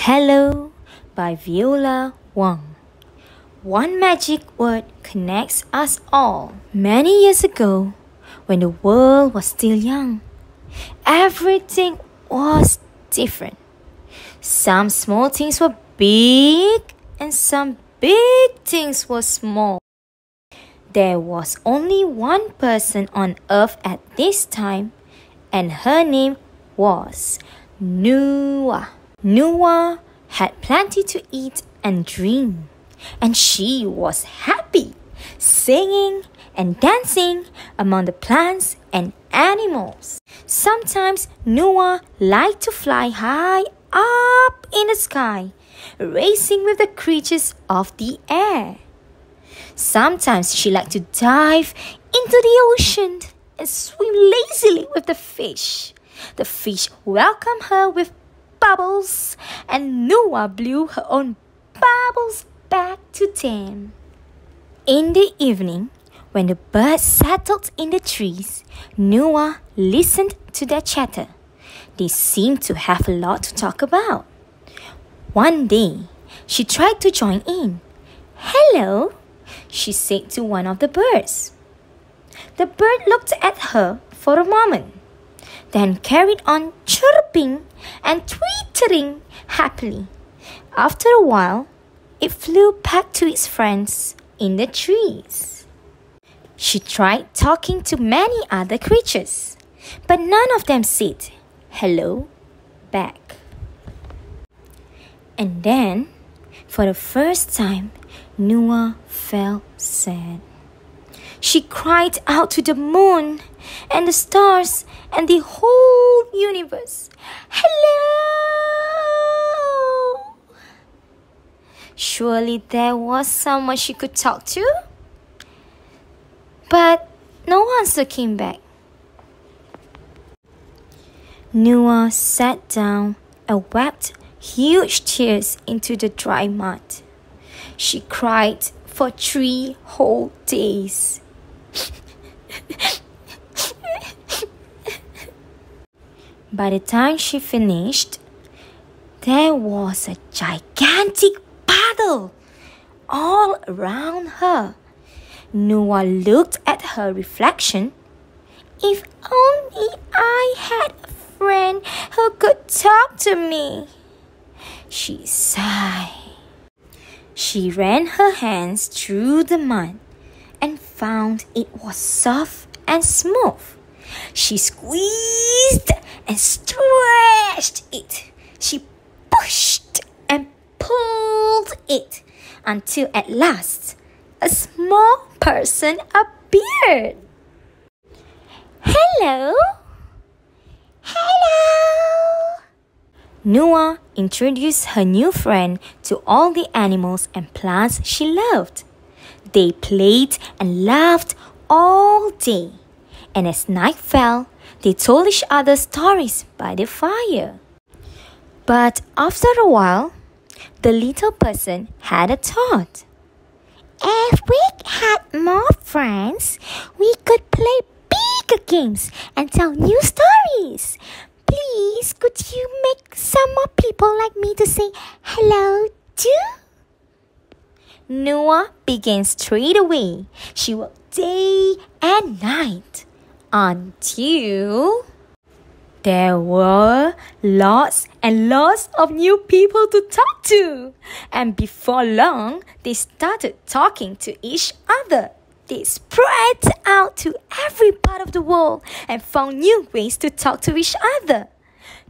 Hello by Viola Wang. One magic word connects us all. Many years ago, when the world was still young, everything was different. Some small things were big and some big things were small. There was only one person on earth at this time, and her name was Nüwa. Nüwa had plenty to eat and drink, and she was happy, singing and dancing among the plants and animals. Sometimes Nüwa liked to fly high up in the sky, racing with the creatures of the air. Sometimes she liked to dive into the ocean and swim lazily with the fish. The fish welcomed her with bubbles, and Nüwa blew her own bubbles back to them. In the evening, when the birds settled in the trees, Nüwa listened to their chatter. They seemed to have a lot to talk about. One day, she tried to join in. "Hello," she said to one of the birds. The bird looked at her for a moment, then carried on chirping and twittering happily. After a while, it flew back to its friends in the trees. She tried talking to many other creatures, but none of them said hello back. And then, for the first time, Nüwa felt sad. She cried out to the moon and the stars and the whole universe. "Hello!" Surely there was someone she could talk to. But no answer came back. Nüwa sat down and wept huge tears into the dry mud. She cried for 3 whole days. By the time she finished, there was a gigantic puddle all around her. Nüwa looked at her reflection. "If only I had a friend who could talk to me," she sighed. She ran her hands through the mud and found it was soft and smooth. She squeezed and stretched it. She pushed and pulled it until at last a small person appeared. "Hello! Hello!" Nüwa introduced her new friend to all the animals and plants she loved. They played and laughed all day, and as night fell, they told each other stories by the fire. But after a while, the little person had a thought. "If we had more friends, we could play bigger games and tell new stories. Please, could you make some more people like me to say hello too?" Nüwa began straight away. She worked day and night until there were lots and lots of new people to talk to. And before long, they started talking to each other. They spread out to every part of the world and found new ways to talk to each other.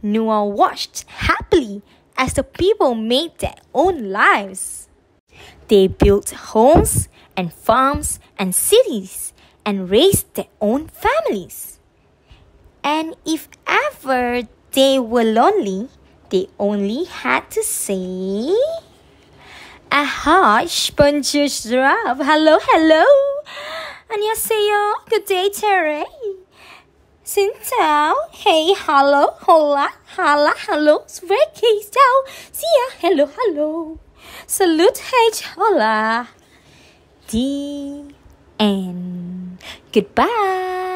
Nüwa watched happily as the people made their own lives. They built homes and farms and cities and raised their own families. And if ever they were lonely, they only had to say, "A hush, bonjour, giraffe, hello, hello. 안녕하세요, good day, Terry. Xin chào, hey, hello, hola, hala, hello, swaggy, ciao, see ya, hello, hello. Salute, hey, hola." The end. Goodbye.